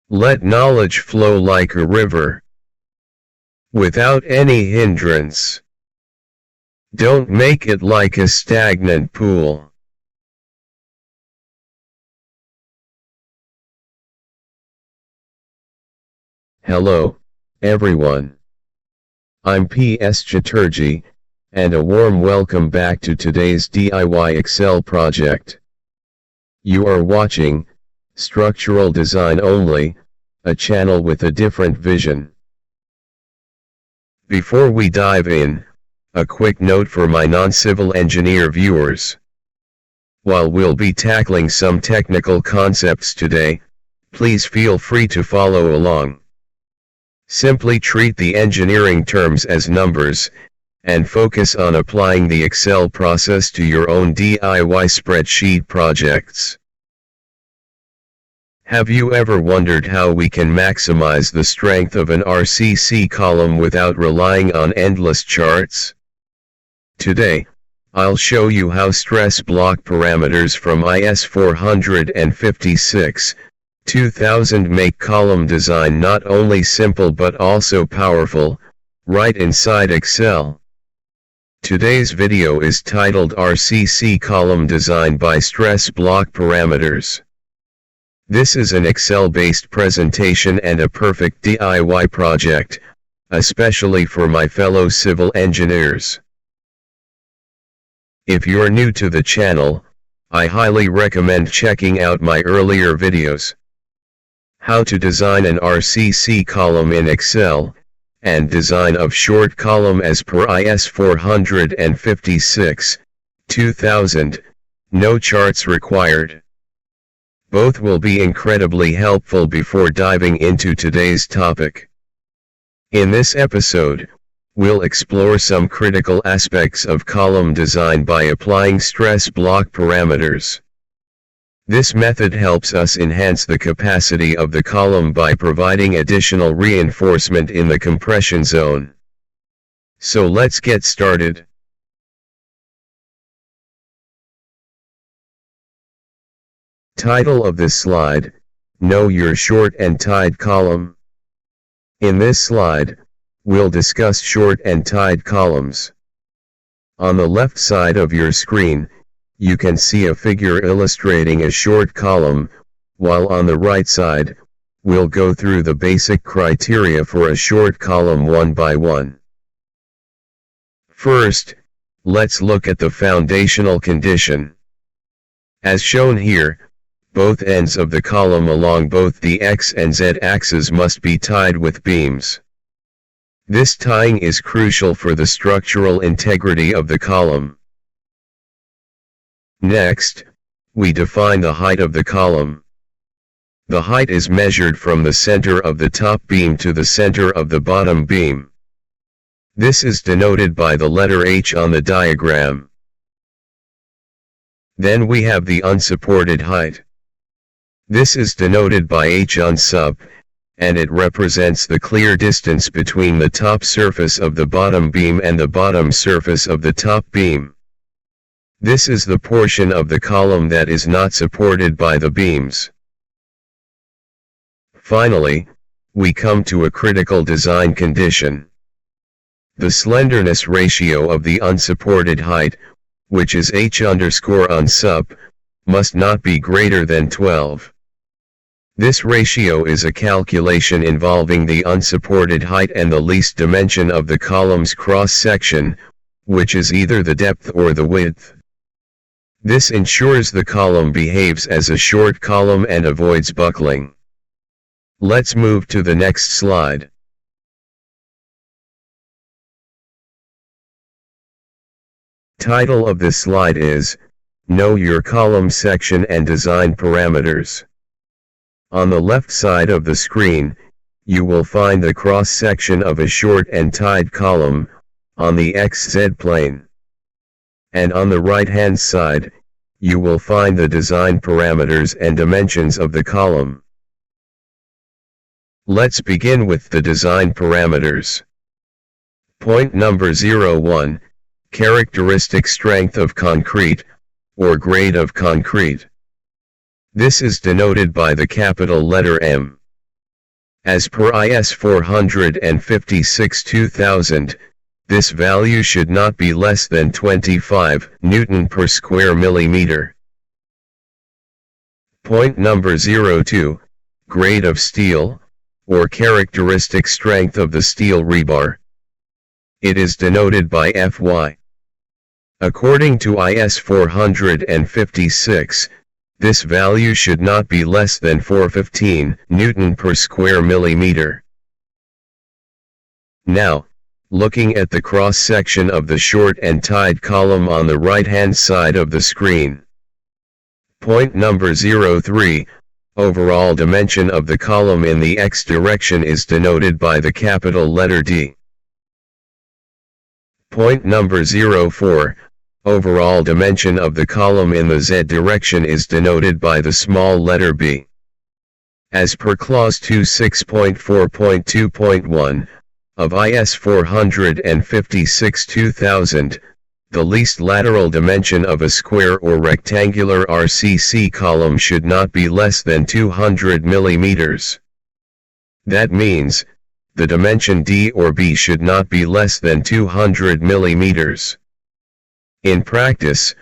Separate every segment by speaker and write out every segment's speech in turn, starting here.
Speaker 1: Let knowledge flow like a river, without any hindrance. Don't make it like a stagnant pool. Hello, everyone. I'm PS Chatterjee, and a warm welcome back to today's DIY Excel project. You are watching Structural Design Only, a channel with a different vision. Before we dive in, a quick note for my non-civil engineer viewers. While we'll be tackling some technical concepts today, please feel free to follow along. Simply treat the engineering terms as numbers, and focus on applying the Excel process to your own DIY spreadsheet projects. Have you ever wondered how we can maximize the strength of an RCC column without relying on endless charts? Today, I'll show you how stress block parameters from IS 456, 2000 make column design not only simple but also powerful, right inside Excel. Today's video is titled RCC Column Design by Stress Block Parameters. This is an Excel-based presentation and a perfect DIY project, especially for my fellow civil engineers. If you're new to the channel, I highly recommend checking out my earlier videos. How to design an RCC column in Excel, and design of short column as per IS 456, 2000, no charts required. Both will be incredibly helpful before diving into today's topic. In this episode, we'll explore some critical aspects of column design by applying stress block parameters. This method helps us enhance the capacity of the column by providing additional reinforcement in the compression zone. So let's get started. Title of this slide: Know Your Short and Tied Column. In this slide, we'll discuss short and tied columns. On the left side of your screen, you can see a figure illustrating a short column, while on the right side, we'll go through the basic criteria for a short column one by one. First, let's look at the foundational condition. As shown here, both ends of the column along both the X and Z axes must be tied with beams. This tying is crucial for the structural integrity of the column. Next, we define the height of the column. The height is measured from the center of the top beam to the center of the bottom beam. This is denoted by the letter H on the diagram. Then we have the unsupported height. This is denoted by H on sub, and it represents the clear distance between the top surface of the bottom beam and the bottom surface of the top beam. This is the portion of the column that is not supported by the beams. Finally, we come to a critical design condition. The slenderness ratio of the unsupported height, which is H underscore on sub, must not be greater than 12. This ratio is a calculation involving the unsupported height and the least dimension of the column's cross-section, which is either the depth or the width. This ensures the column behaves as a short column and avoids buckling. Let's move to the next slide. Title of this slide is, Know Your Column Section and Design Parameters. On the left side of the screen, you will find the cross-section of a short and tied column, on the XZ plane. And on the right-hand side, you will find the design parameters and dimensions of the column. Let's begin with the design parameters. Point number 01, Characteristic Strength of Concrete, or Grade of Concrete. This is denoted by the capital letter M. As per IS 456-2000, this value should not be less than 25 Newton per square millimeter. Point number 02, grade of steel, or characteristic strength of the steel rebar. It is denoted by Fy. According to IS 456, this value should not be less than 415 Newton per square millimeter. Now, looking at the cross-section of the short and tied column on the right-hand side of the screen. Point number 03, overall dimension of the column in the X direction is denoted by the capital letter D. Point number 04, overall dimension of the column in the Z direction is denoted by the small letter b. As per clause 26.4.2.1 of IS 456-2000, the least lateral dimension of a square or rectangular RCC column should not be less than 200 mm. That means, the dimension D or B should not be less than 200 mm. In practice,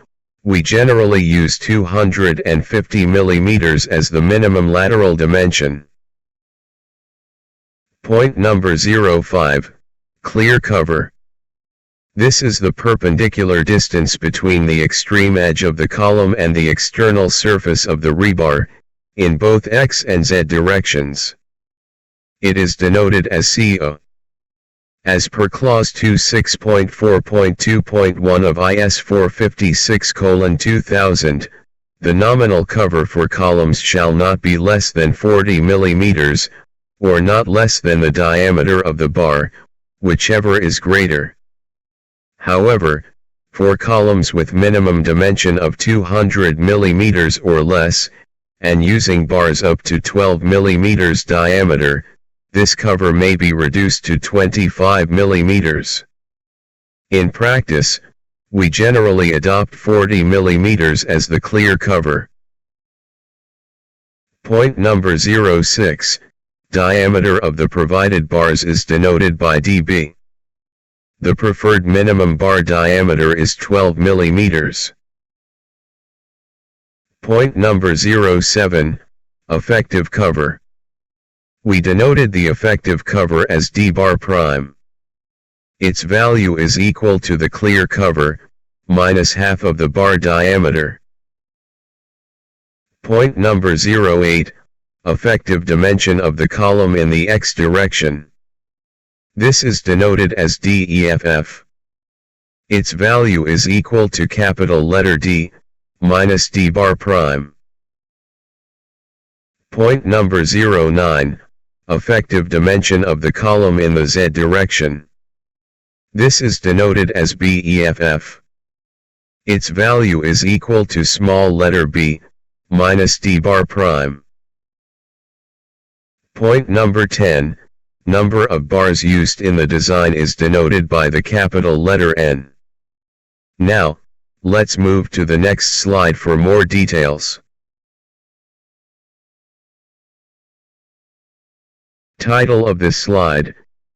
Speaker 1: we generally use 250 mm as the minimum lateral dimension. Point number 05, clear cover. This is the perpendicular distance between the extreme edge of the column and the external surface of the rebar, in both X and Z directions. It is denoted as CO. As per clause 26.4.2.1 of IS 456:2000, the nominal cover for columns shall not be less than 40 mm, or not less than the diameter of the bar, whichever is greater. However, for columns with minimum dimension of 200 mm or less, and using bars up to 12 mm diameter, this cover may be reduced to 25 mm. In practice, we generally adopt 40 mm as the clear cover. Point number 06, diameter of the provided bars is denoted by dB. The preferred minimum bar diameter is 12 mm. Point number 07, effective cover. We denoted the effective cover as d bar prime. Its value is equal to the clear cover, minus half of the bar diameter. Point number 08, effective dimension of the column in the X direction. This is denoted as DEFF. Its value is equal to capital letter D, minus d bar prime. Point number 09, effective dimension of the column in the Z direction. This is denoted as BEFF. Its value is equal to small letter b, minus d bar prime. Point number 10, number of bars used in the design is denoted by the capital letter N. Now, let's move to the next slide for more details. Title of this slide,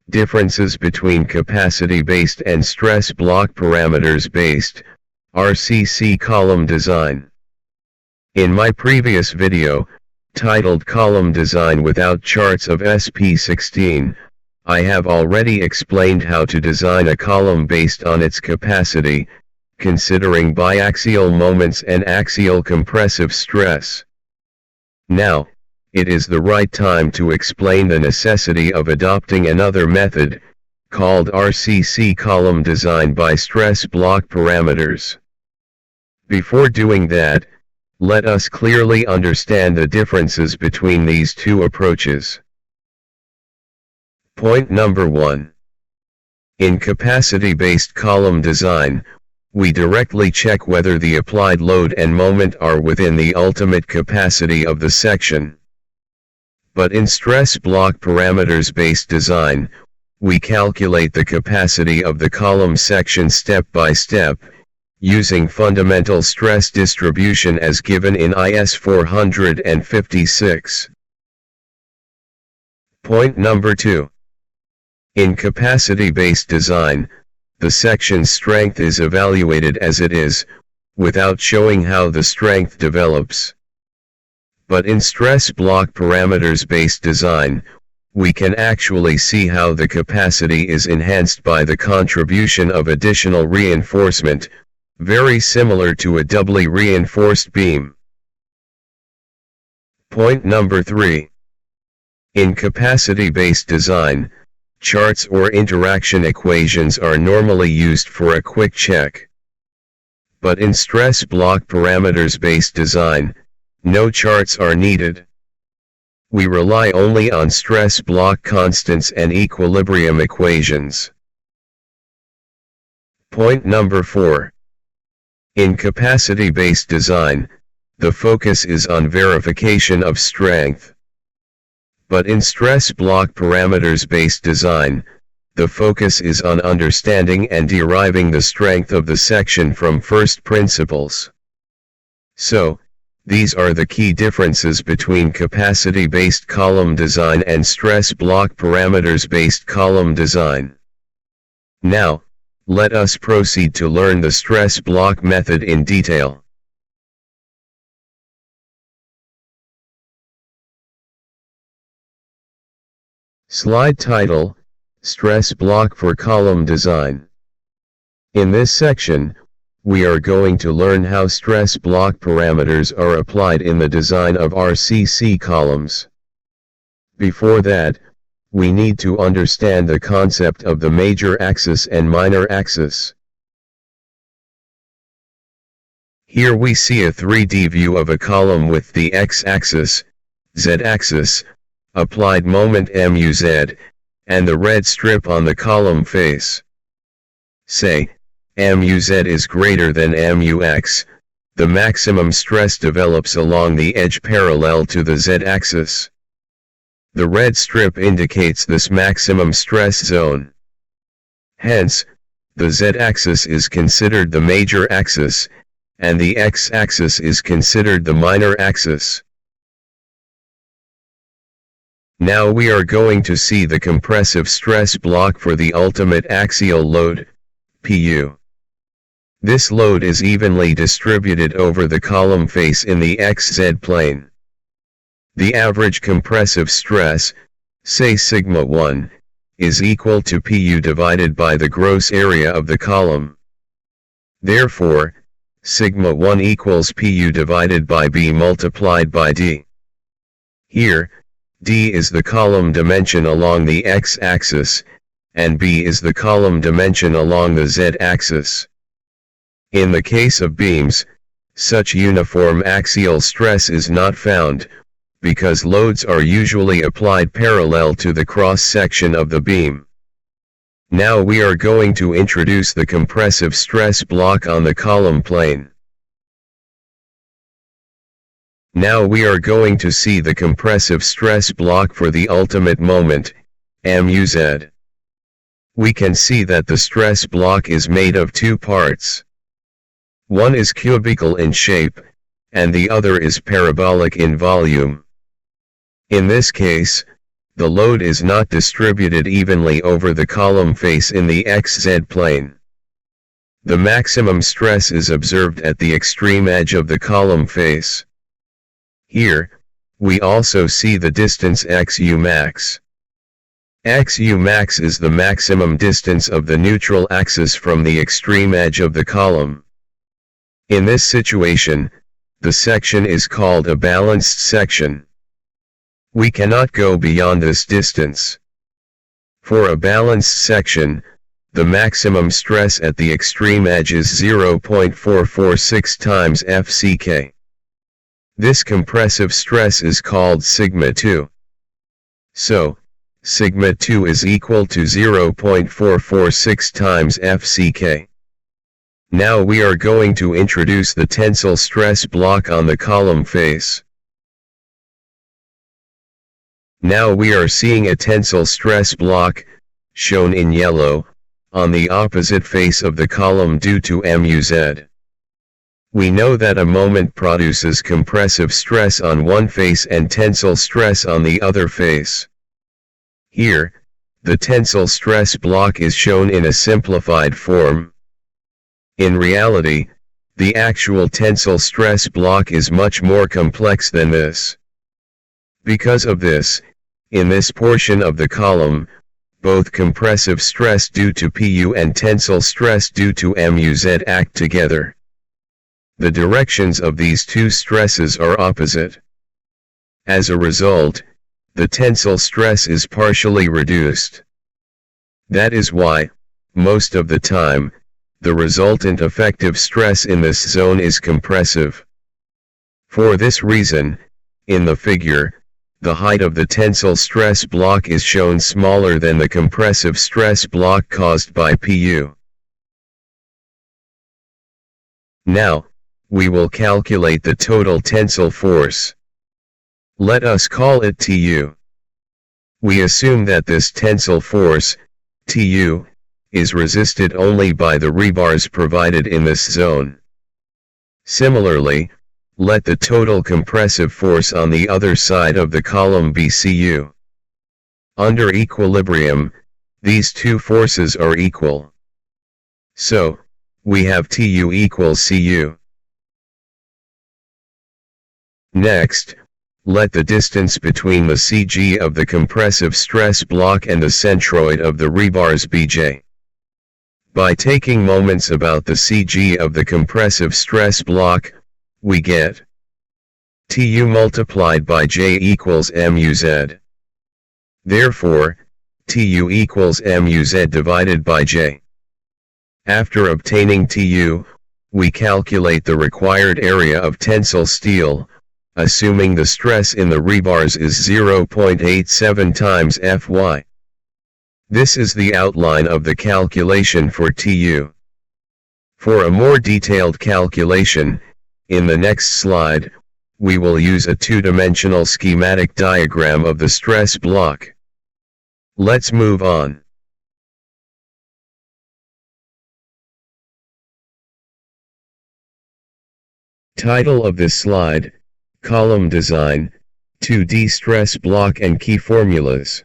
Speaker 1: Differences between Capacity-Based and Stress Block Parameters-Based, RCC Column Design. In my previous video, titled Column Design Without Charts of SP16, I have already explained how to design a column based on its capacity, considering biaxial moments and axial compressive stress. Now, it is the right time to explain the necessity of adopting another method, called RCC Column Design by Stress Block Parameters. Before doing that, let us clearly understand the differences between these two approaches. Point number 1. In capacity-based column design, we directly check whether the applied load and moment are within the ultimate capacity of the section. But in stress block parameters-based design, we calculate the capacity of the column section step by step, using fundamental stress distribution as given in IS 456. Point number 2. In capacity-based design, the section's strength is evaluated as it is, without showing how the strength develops. But in stress block parameters-based design, we can actually see how the capacity is enhanced by the contribution of additional reinforcement, very similar to a doubly reinforced beam. Point number 3. In capacity-based design, charts or interaction equations are normally used for a quick check. But in stress block parameters-based design, no charts are needed. We rely only on stress block constants and equilibrium equations. Point number 4. In capacity-based design, the focus is on verification of strength. But in stress block parameters-based design, the focus is on understanding and deriving the strength of the section from first principles. So, these are the key differences between capacity-based column design and stress block parameters-based column design. Now, let us proceed to learn the stress block method in detail. Slide title: Stress block for column design. In this section, we are going to learn how stress block parameters are applied in the design of RCC columns. Before that, we need to understand the concept of the major axis and minor axis. Here we see a 3D view of a column with the x-axis, z-axis, applied moment MUZ, and the red strip on the column face. Say, MUZ is greater than MUX, the maximum stress develops along the edge parallel to the z-axis. The red strip indicates this maximum stress zone. Hence, the z-axis is considered the major axis, and the x-axis is considered the minor axis. Now we are going to see the compressive stress block for the ultimate axial load, PU. This load is evenly distributed over the column face in the XZ plane. The average compressive stress, say sigma 1, is equal to PU divided by the gross area of the column. Therefore, sigma 1 equals PU divided by B multiplied by D. Here, D is the column dimension along the x-axis, and B is the column dimension along the z-axis. In the case of beams, such uniform axial stress is not found, because loads are usually applied parallel to the cross-section of the beam. Now we are going to introduce the compressive stress block on the column plane. Now we are going to see the compressive stress block for the ultimate moment, MUZ. We can see that the stress block is made of two parts. One is cubical in shape, and the other is parabolic in volume. In this case, the load is not distributed evenly over the column face in the XZ plane. The maximum stress is observed at the extreme edge of the column face. Here, we also see the distance XU max. XU max is the maximum distance of the neutral axis from the extreme edge of the column. In this situation, the section is called a balanced section. We cannot go beyond this distance. For a balanced section, the maximum stress at the extreme edge is 0.446 times FCK. This compressive stress is called sigma 2. So, sigma 2 is equal to 0.446 times FCK. Now we are going to introduce the tensile stress block on the column face. Now we are seeing a tensile stress block, shown in yellow, on the opposite face of the column due to MUZ. We know that a moment produces compressive stress on one face and tensile stress on the other face. Here, the tensile stress block is shown in a simplified form. In reality, the actual tensile stress block is much more complex than this. Because of this, in this portion of the column, both compressive stress due to PU and tensile stress due to MUZ act together. The directions of these two stresses are opposite. As a result, the tensile stress is partially reduced. That is why, most of the time, the resultant effective stress in this zone is compressive. For this reason, in the figure, the height of the tensile stress block is shown smaller than the compressive stress block caused by PU. Now, we will calculate the total tensile force. Let us call it TU. We assume that this tensile force, TU, is resisted only by the rebars provided in this zone. Similarly, let the total compressive force on the other side of the column be Cu. Under equilibrium, these two forces are equal. So, we have Tu equals Cu. Next, let the distance between the CG of the compressive stress block and the centroid of the rebars be J. By taking moments about the CG of the compressive stress block, we get Tu multiplied by J equals MUZ. Therefore, Tu equals MUZ divided by J. After obtaining Tu, we calculate the required area of tensile steel, assuming the stress in the rebars is 0.87 times Fy. This is the outline of the calculation for Tu. For a more detailed calculation, in the next slide, we will use a two-dimensional schematic diagram of the stress block. Let's move on. Title of this slide: Column Design, 2D Stress Block and Key Formulas.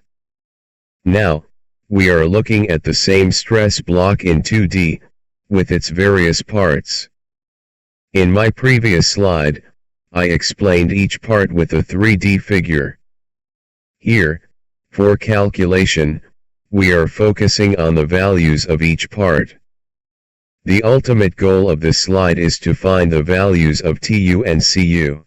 Speaker 1: Now, we are looking at the same stress block in 2D, with its various parts. In my previous slide, I explained each part with a 3D figure. Here, for calculation, we are focusing on the values of each part. The ultimate goal of this slide is to find the values of Tu and Cu.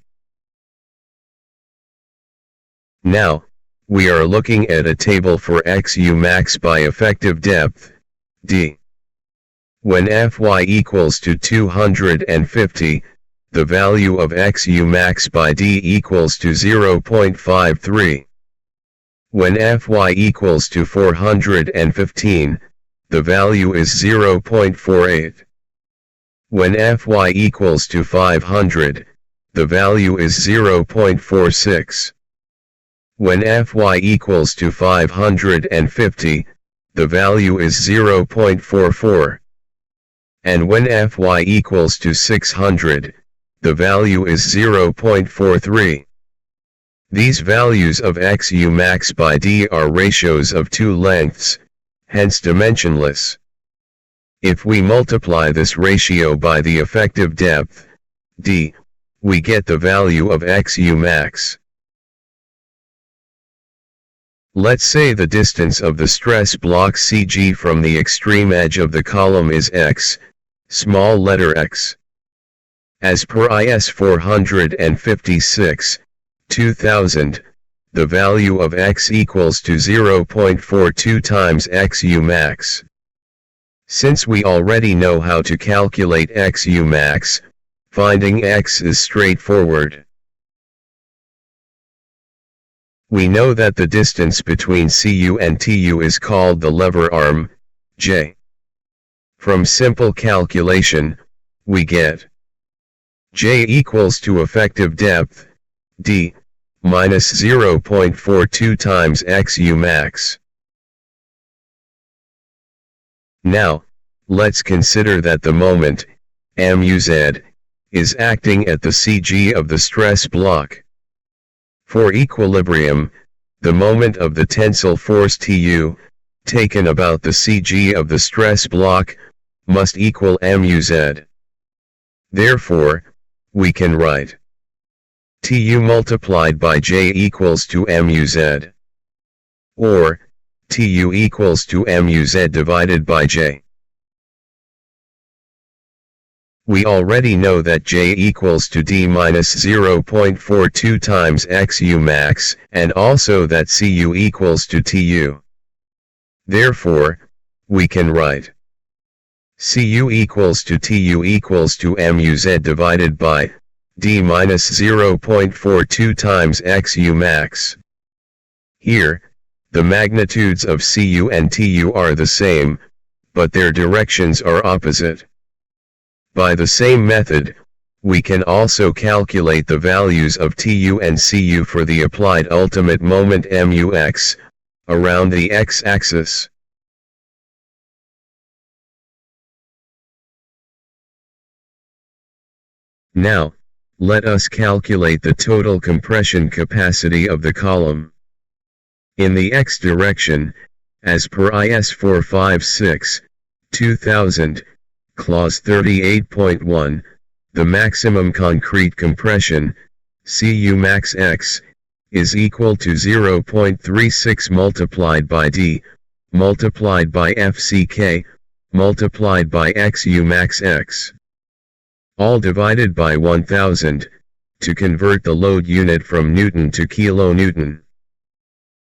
Speaker 1: Now, we are looking at a table for Xu max by effective depth, D. When Fy equals to 250, the value of Xu max by D equals to 0.53. When Fy equals to 415, the value is 0.48. When Fy equals to 500, the value is 0.46. When Fy equals to 550, the value is 0.44. And when Fy equals to 600, the value is 0.43. These values of Xu max by D are ratios of two lengths, hence dimensionless. If we multiply this ratio by the effective depth, D, we get the value of Xu max. Let's say the distance of the stress block CG from the extreme edge of the column is x, small letter x. As per IS 456, 2000, the value of x equals to 0.42 times Xu max. Since we already know how to calculate Xu max, finding x is straightforward. We know that the distance between Cu and Tu is called the lever arm, J. From simple calculation, we get J equals to effective depth, D, minus 0.42 times Xu max. Now, let's consider that the moment, MUZ, is acting at the CG of the stress block. For equilibrium, the moment of the tensile force Tu, taken about the CG of the stress block, must equal MUZ. Therefore, we can write Tu multiplied by J equals to MUZ. Or, Tu equals to MUZ divided by J. We already know that J equals to D minus 0.42 times XU max, and also that Cu equals to Tu. Therefore, we can write Cu equals to Tu equals to MUZ divided by D minus 0.42 times XU max. Here, the magnitudes of Cu and Tu are the same, but their directions are opposite. By the same method, we can also calculate the values of Tu and Cu for the applied ultimate moment MUX, around the x-axis. Now, let us calculate the total compression capacity of the column. In the x direction, as per IS 456, 2000, Clause 38.1, the maximum concrete compression, Cu max x, is equal to 0.36 multiplied by D, multiplied by FCK, multiplied by XU max x. All divided by 1000, to convert the load unit from Newton to kilonewton.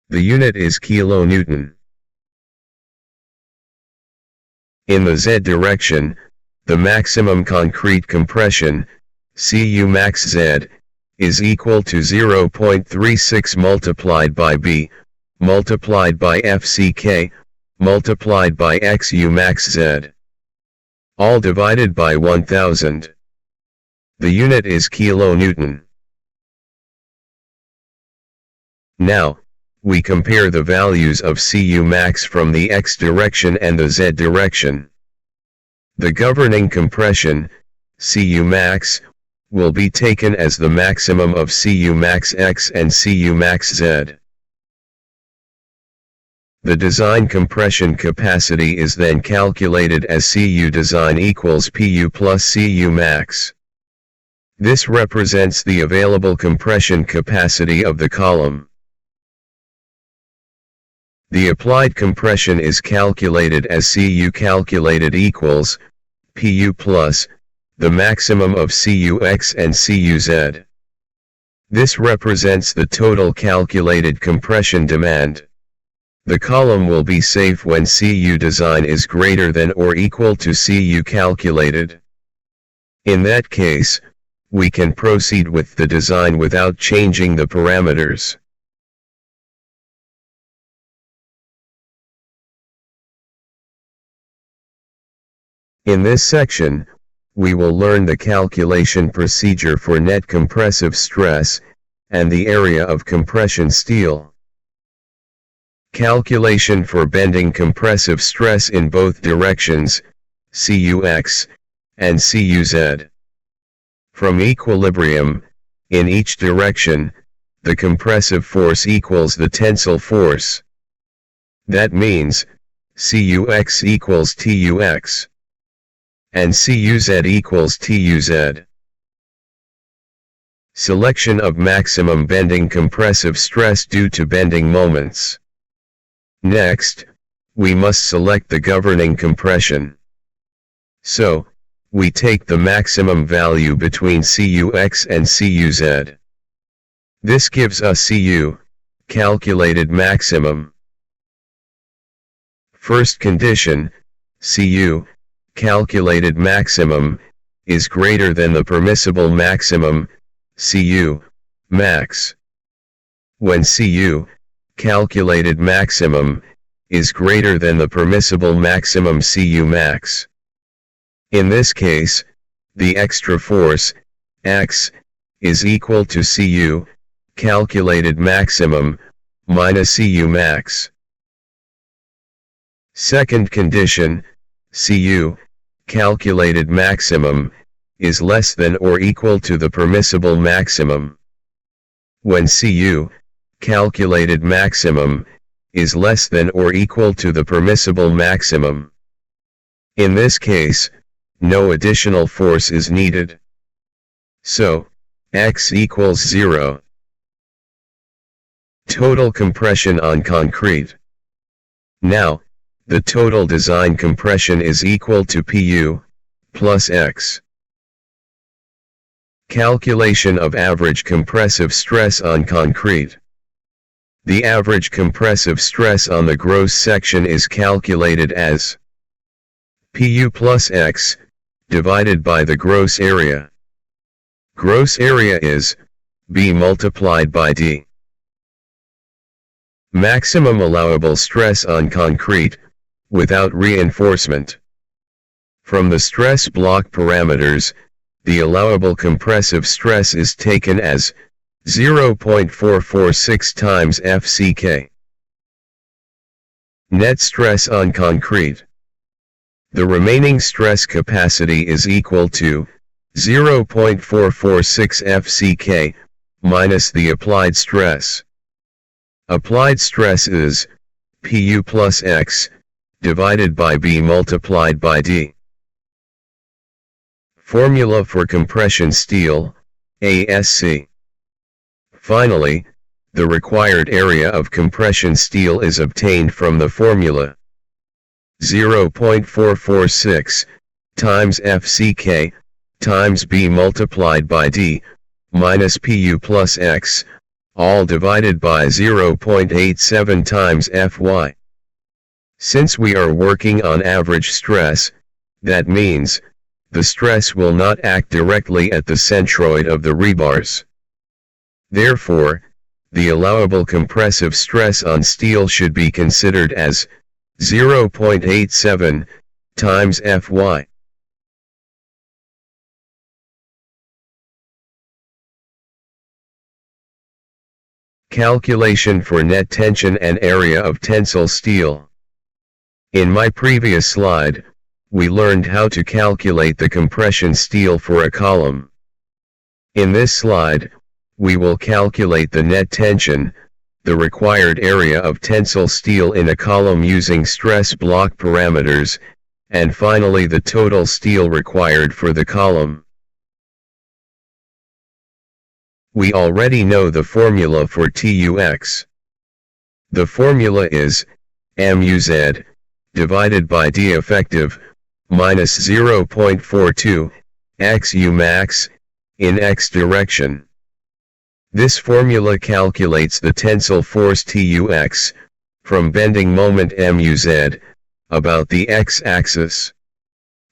Speaker 1: The unit is kilonewton. In the z direction, the maximum concrete compression, Cu max z, is equal to 0.36 multiplied by B, multiplied by FCK, multiplied by XU max z. All divided by 1000. The unit is kilonewton. Now, we compare the values of Cu max from the x direction and the z direction. The governing compression, Cu max, will be taken as the maximum of Cu max x and Cu max z. The design compression capacity is then calculated as Cu design equals Pu plus Cu max. This represents the available compression capacity of the column. The applied compression is calculated as Cu calculated equals Pu plus the maximum of Cux and Cuz. This represents the total calculated compression demand. The column will be safe when Cu design is greater than or equal to Cu calculated. In that case, we can proceed with the design without changing the parameters. In this section, we will learn the calculation procedure for net compressive stress, and the area of compression steel. Calculation for bending compressive stress in both directions, Cux and Cuz. From equilibrium, in each direction, the compressive force equals the tensile force. That means, Cux equals Tux. And Cuz equals Tuz. Selection of maximum bending compressive stress due to bending moments. Next, we must select the governing compression. So, we take the maximum value between Cux and Cuz. This gives us Cu, calculated maximum. First condition, Cu, calculated maximum, is greater than the permissible maximum, Cu, max. When Cu, calculated maximum, is greater than the permissible maximum Cu max. In this case, the extra force, X, is equal to Cu, calculated maximum, minus Cu max. Second condition, Cu, calculated maximum, is less than or equal to the permissible maximum. When Cu, calculated maximum, is less than or equal to the permissible maximum. In this case, no additional force is needed. So, X equals 0. Total compression on concrete. Now, the total design compression is equal to Pu plus X. Calculation of average compressive stress on concrete. The average compressive stress on the gross section is calculated as Pu plus X, divided by the gross area. Gross area is B multiplied by D. Maximum allowable stress on concrete, without reinforcement. From the stress block parameters, the allowable compressive stress is taken as 0.446 times FCK. Net stress on concrete. The remaining stress capacity is equal to 0.446 FCK minus the applied stress. Applied stress is Pu plus X, divided by B multiplied by D. Formula for compression steel, ASC. Finally, the required area of compression steel is obtained from the formula 0.446 times FCK times B multiplied by D minus Pu plus X, all divided by 0.87 times Fy. Since we are working on average stress, that means the stress will not act directly at the centroid of the rebars. Therefore, the allowable compressive stress on steel should be considered as 0.87 times Fy. Calculation for net tension and area of tensile steel. In my previous slide, we learned how to calculate the compression steel for a column. In this slide, we will calculate the net tension, the required area of tensile steel in a column using stress block parameters, and finally the total steel required for the column. We already know the formula for TUX. The formula is MUZ divided by D effective minus 0.42 XU max in X direction. This formula calculates the tensile force TUX from bending moment MUZ about the X-axis.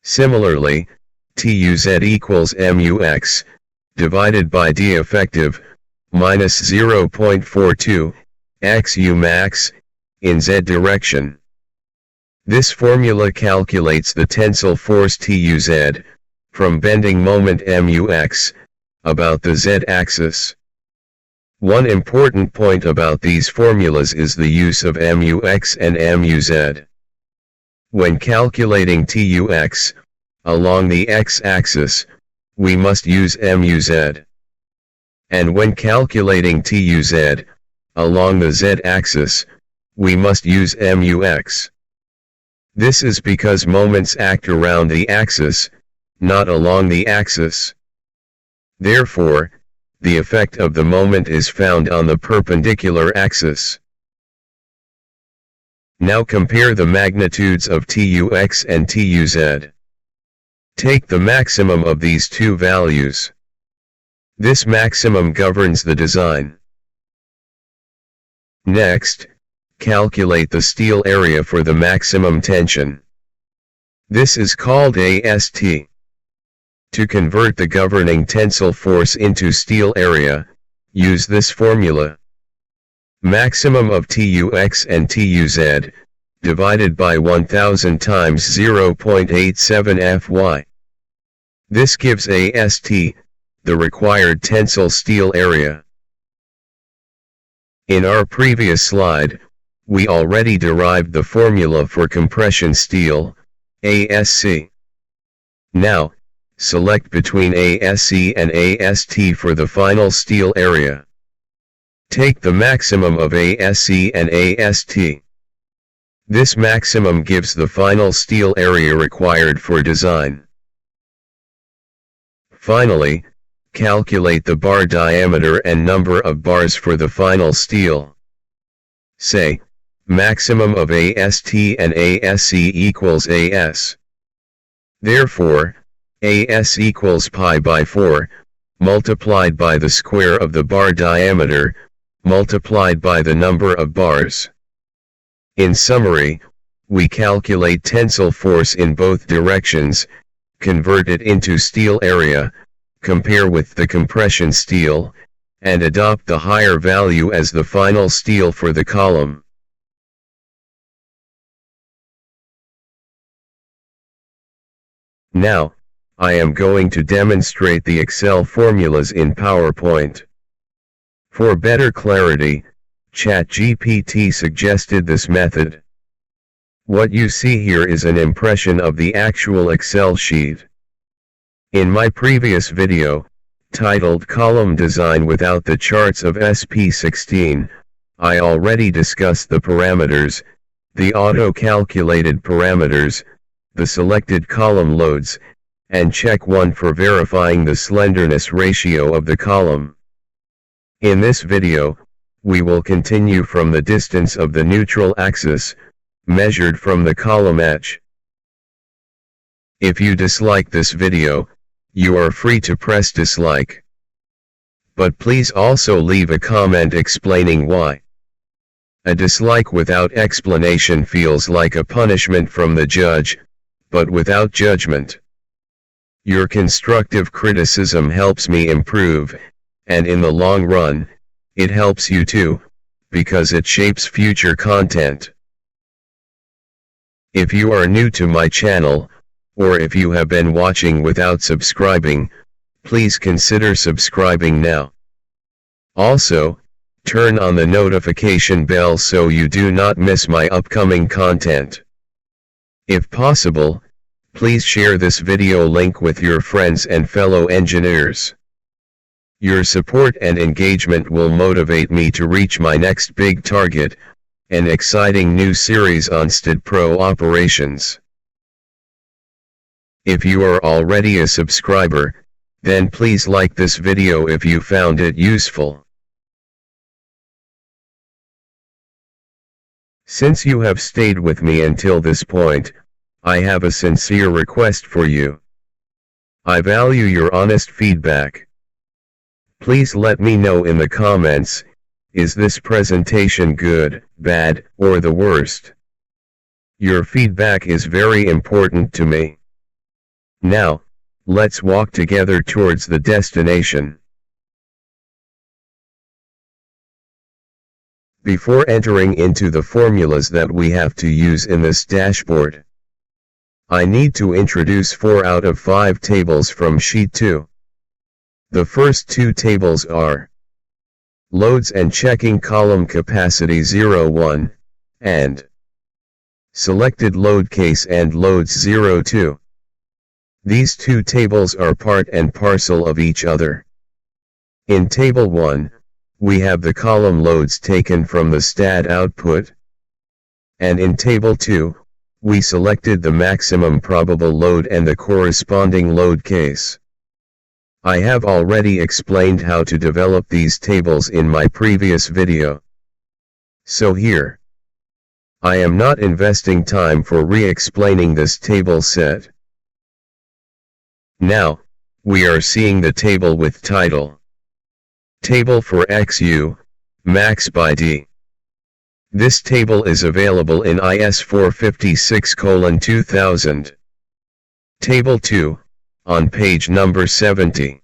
Speaker 1: Similarly, TUZ equals MUX divided by D effective minus 0.42 XU max in Z direction. This formula calculates the tensile force TUZ from bending moment MUX about the Z-axis. One important point about these formulas is the use of MUX and MUZ. When calculating TUX along the X-axis, we must use MUZ. And when calculating TUZ along the Z-axis, we must use MUX. This is because moments act around the axis, not along the axis. Therefore, the effect of the moment is found on the perpendicular axis. Now compare the magnitudes of TUX and TUZ. Take the maximum of these two values. This maximum governs the design. Next, calculate the steel area for the maximum tension. This is called AST. To convert the governing tensile force into steel area, use this formula. Maximum of TUX and TUZ, divided by 1000 times 0.87 Fy. This gives AST, the required tensile steel area. In our previous slide, we already derived the formula for compression steel, ASC. Now, select between ASC and AST for the final steel area. Take the maximum of ASC and AST. This maximum gives the final steel area required for design. Finally, calculate the bar diameter and number of bars for the final steel. Say, maximum of AST and ASC equals AS. Therefore, AS equals pi by 4, multiplied by the square of the bar diameter, multiplied by the number of bars. In summary, we calculate tensile force in both directions, convert it into steel area, compare with the compression steel, and adopt the higher value as the final steel for the column. Now, I am going to demonstrate the Excel formulas in PowerPoint. For better clarity, ChatGPT suggested this method. What you see here is an impression of the actual Excel sheet. In my previous video, titled Column Design Without the Charts of SP16, I already discussed the parameters, the auto-calculated parameters, the selected column loads, and check 1 for verifying the slenderness ratio of the column. In this video, we will continue from the distance of the neutral axis, measured from the column edge. If you dislike this video, you are free to press dislike. But please also leave a comment explaining why. A dislike without explanation feels like a punishment from the judge, but without judgment. Your constructive criticism helps me improve, and in the long run, it helps you too, because it shapes future content. If you are new to my channel, or if you have been watching without subscribing, please consider subscribing now. Also, turn on the notification bell so you do not miss my upcoming content. If possible, please share this video link with your friends and fellow engineers. Your support and engagement will motivate me to reach my next big target, an exciting new series on STD Pro operations. If you are already a subscriber, then please like this video if you found it useful. Since you have stayed with me until this point, I have a sincere request for you. I value your honest feedback. Please let me know in the comments, is this presentation good, bad, or the worst? Your feedback is very important to me. Now, let's walk together towards the destination. Before entering into the formulas that we have to use in this dashboard, I need to introduce 4 out of 5 tables from Sheet 2. The first 2 tables are Loads and Checking Column Capacity 01, and Selected Load Case and Loads 02. These 2 tables are part and parcel of each other. In Table 1, we have the column loads taken from the STAD output. And in Table 2, we selected the maximum probable load and the corresponding load case. I have already explained how to develop these tables in my previous video. So here, I am not investing time for re-explaining this table set. Now, we are seeing the table with title. Table for XU, max by D. This table is available in IS 456:2000. Table 2, on page number 70.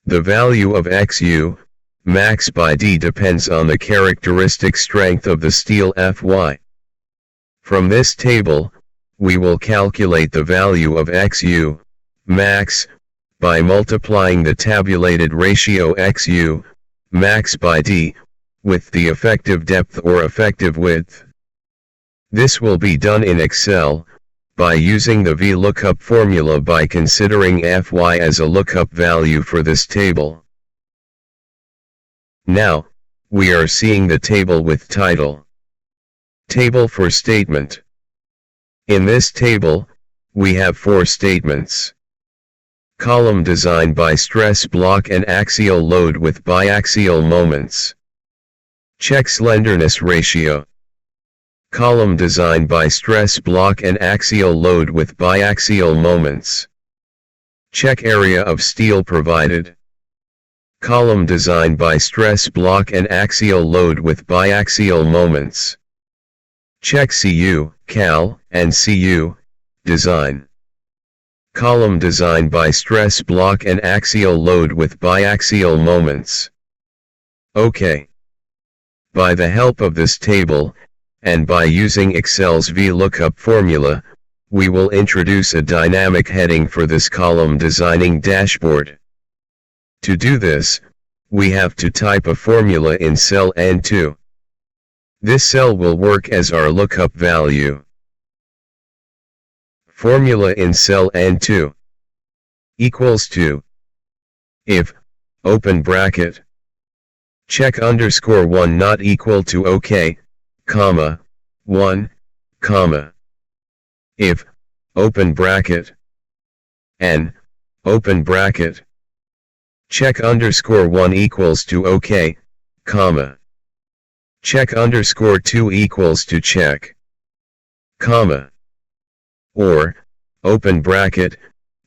Speaker 1: The value of XU, max by D depends on the characteristic strength of the steel Fy. From this table, we will calculate the value of XU, max, by multiplying the tabulated ratio XU, max by D, with the effective depth or effective width. This will be done in Excel, by using the VLOOKUP formula by considering Fy as a lookup value for this table. Now, we are seeing the table with title. Table for statement. In this table, we have 4 statements. Column design by stress block and axial load with biaxial moments. Check slenderness ratio. Column design by stress block and axial load with biaxial moments. Check area of steel provided. Column design by stress block and axial load with biaxial moments. Check CU, Cal, and CU, design. Column design by stress block and axial load with biaxial moments. OK. By the help of this table, and by using Excel's VLOOKUP formula, we will introduce a dynamic heading for this column designing dashboard. To do this, we have to type a formula in cell N2. This cell will work as our lookup value. Formula in cell N2 equals to if, open bracket, check underscore 1 not equal to OK, comma, 1, comma. If, open bracket, n, open bracket, check underscore 1 equals to OK, comma. Check underscore 2 equals to check, comma. Or, open bracket,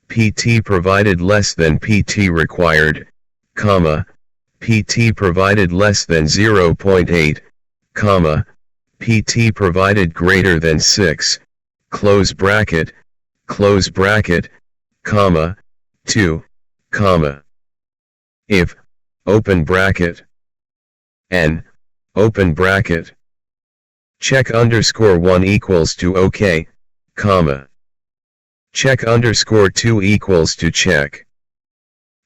Speaker 1: PT provided less than PT required, comma, PT provided less than 0.8, comma, PT provided greater than 6, close bracket, comma, 2, comma. If, open bracket, n, open bracket, check underscore 1 equals to OK, comma. Check underscore 2 equals to check,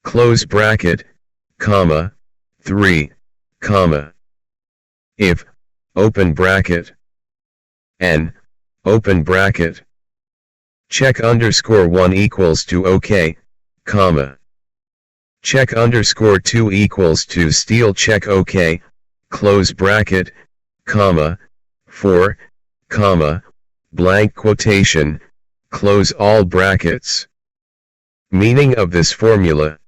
Speaker 1: close bracket, comma, 3, comma. If, open bracket, n, open bracket, check underscore 1 equals to OK, comma. Check underscore 2 equals to steel check OK, close bracket, comma, 4, comma, blank quotation, close all brackets. Meaning of this formula.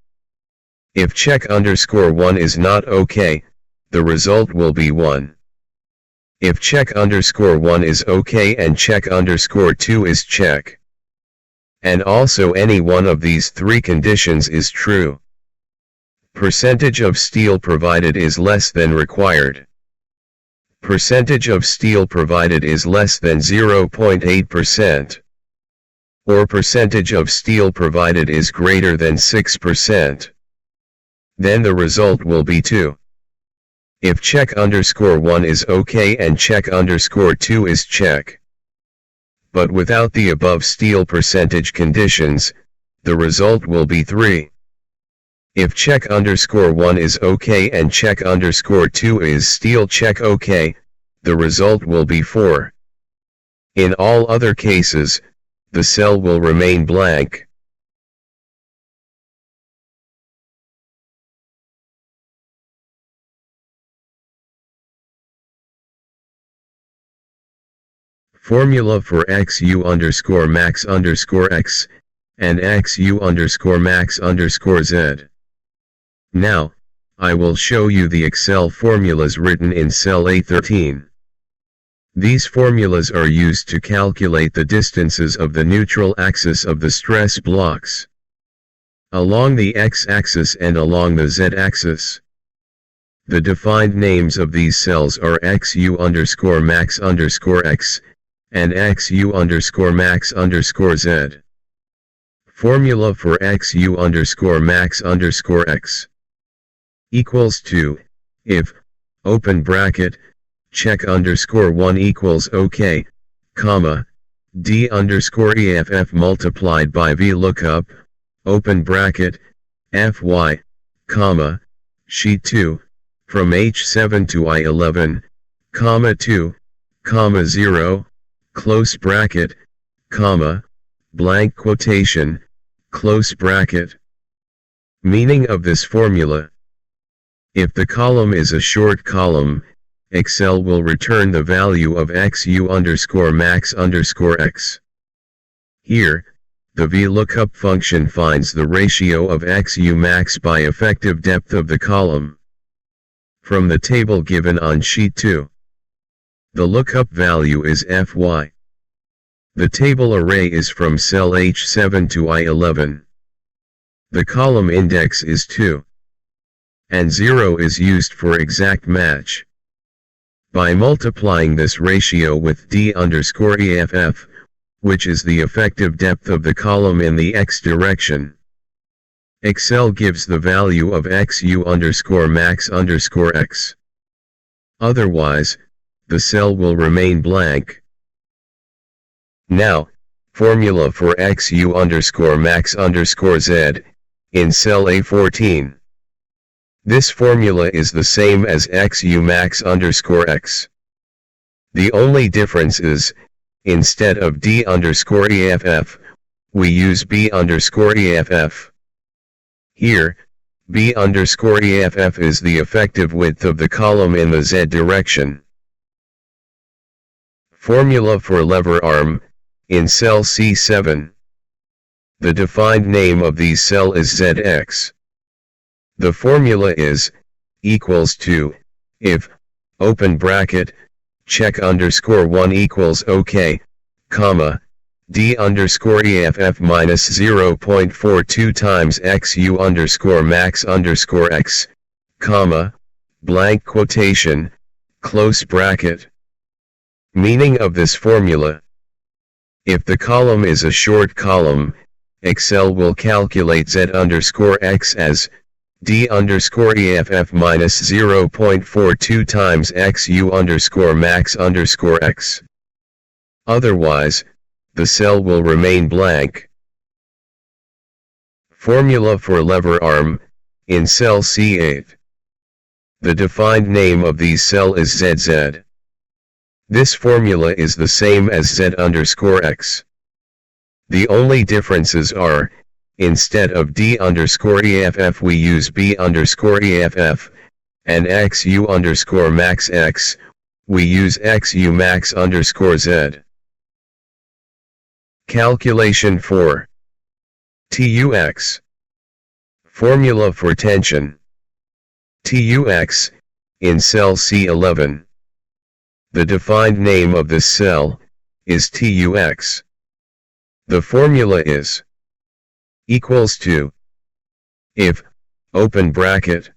Speaker 1: If check underscore 1 is not OK, the result will be 1. If check underscore 1 is OK and check underscore 2 is check. And also any one of these 3 conditions is true. Percentage of steel provided is less than required. Percentage of steel provided is less than 0.8%. Or percentage of steel provided is greater than 6%. Then the result will be 2. If check underscore 1 is OK and check underscore 2 is check. But without the above steel percentage conditions, the result will be 3. If check underscore 1 is OK and check underscore 2 is steel check OK, the result will be 4. In all other cases, the cell will remain blank. Formula for XU underscore max underscore X, and XU underscore max underscore Z. Now, I will show you the Excel formulas written in cell A13. These formulas are used to calculate the distances of the neutral axis of the stress blocks along the x-axis and along the z-axis. The defined names of these cells are XU underscore max underscore X, and XU underscore max underscore Z. Formula for XU underscore max underscore X equals to, if, open bracket, check underscore 1 equals OK, comma, D underscore EFF multiplied by VLOOKUP, open bracket, FY, comma, sheet 2, from H7 to I11, comma 2, comma 0, close bracket, comma, blank quotation, close bracket. Meaning of this formula. If the column is a short column, Excel will return the value of XU_max_X. Here, the VLOOKUP function finds the ratio of XUmax by effective depth of the column from the table given on sheet 2. The lookup value is FY. The table array is from cell H7 to I11. The column index is 2. And 0 is used for exact match. By multiplying this ratio with D_EFF, which is the effective depth of the column in the X direction, Excel gives the value of XU_max_X. Otherwise, the cell will remain blank. Now, formula for XU_max_Z, in cell A14. This formula is the same as XUmax_X. The only difference is, instead of D_EFF, we use B_EFF. Here, B_EFF is the effective width of the column in the Z direction. Formula for lever arm, in cell C7. The defined name of these cell is ZX. The formula is, equals to, if, open bracket, check_1 equals OK, comma, D_EFF minus 0.42 times XU_max_X, comma, blank quotation, close bracket. Meaning of this formula. If the column is a short column, Excel will calculate Z_X as D_EFF minus 0.42 times XU_max_X. Otherwise, the cell will remain blank. Formula for lever arm, in cell C8. The defined name of these cell is ZZ. This formula is the same as Z_X. The only differences are, instead of D_EFF we use B_EFF, and XU_max_X, we use XUmax_Z. Calculation for TUX. Formula for tension. TUX, in cell C11. The defined name of this cell is TUX. The formula is equals to, if, open bracket,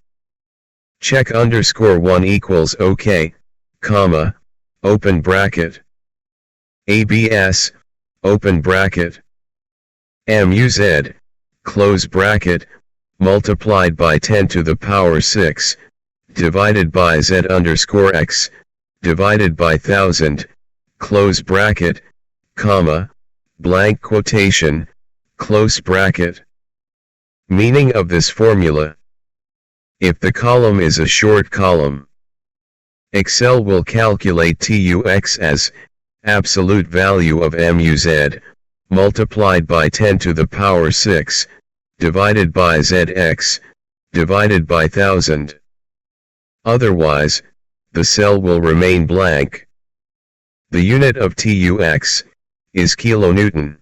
Speaker 1: check_1 equals OK, comma, open bracket, ABS, open bracket, MUZ, close bracket, multiplied by 10 to the power 6, divided by Z_X, divided by 1000, close bracket, comma, blank quotation, close bracket. Meaning of this formula. If the column is a short column, Excel will calculate TUX as absolute value of MUZ, multiplied by 10 to the power 6, divided by ZX, divided by 1000. Otherwise, the cell will remain blank. The unit of TUX is kilonewton.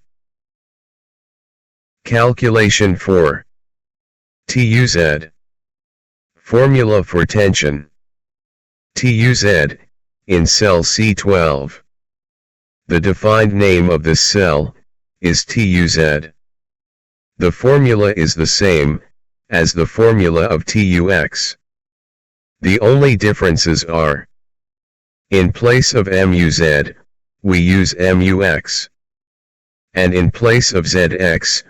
Speaker 1: Calculation for TUZ. Formula for tension. TUZ, in cell C12. The defined name of this cell is TUZ. The formula is the same as the formula of TUX. The only differences are, in place of MUZ, we use MUX. And in place of ZX,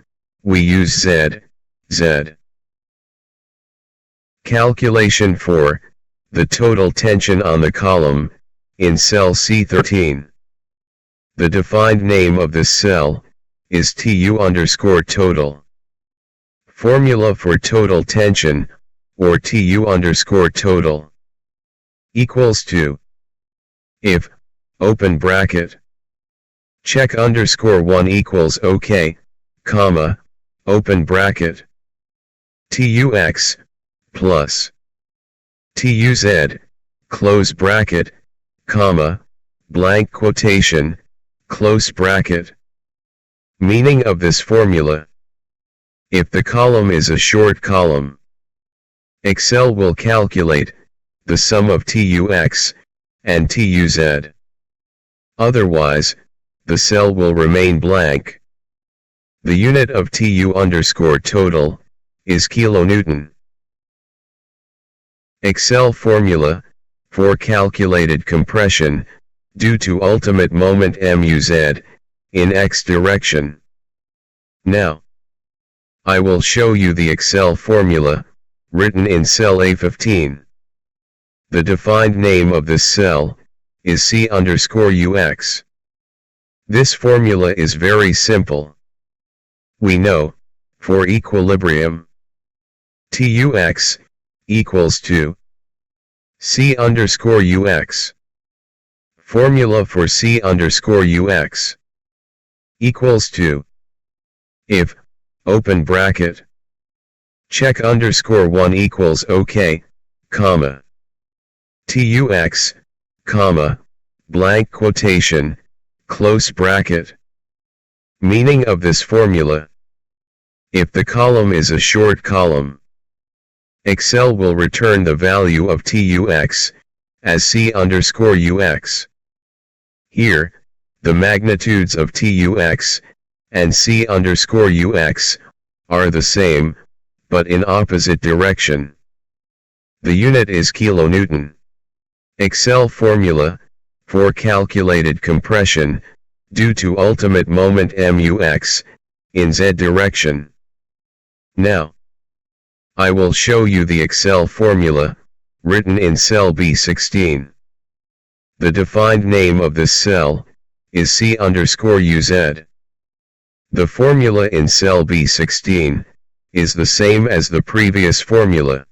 Speaker 1: we use Z. Calculation for the total tension on the column, in cell C13. The defined name of this cell is TU_total. Formula for total tension, or TU_total, equals to, if, open bracket, check_1 equals OK, comma, open bracket, TUX, plus TUZ, close bracket, comma, blank quotation, close bracket. Meaning of this formula: if the column is a short column, Excel will calculate the sum of TUX and TUZ. Otherwise, the cell will remain blank. The unit of TU_total is kilonewton. Excel formula for calculated compression due to ultimate moment MUZ in X direction. Now, I will show you the Excel formula written in cell A15. The defined name of this cell is C_UX. This formula is very simple. We know, for equilibrium, TUX equals to C_UX. Formula for C_UX equals to, if, open bracket, check_1 equals OK, comma, TUX, comma, blank quotation, close bracket. Meaning of this formula: if the column is a short column, Excel will return the value of TUX as C_UX. Here, the magnitudes of TUX and C_UX are the same, but in opposite direction. The unit is kilonewton. Excel formula for calculated compression due to ultimate moment MUX in Z direction. Now, I will show you the Excel formula written in cell B16. The defined name of this cell is C_UZ. The formula in cell B16 is the same as the previous formula.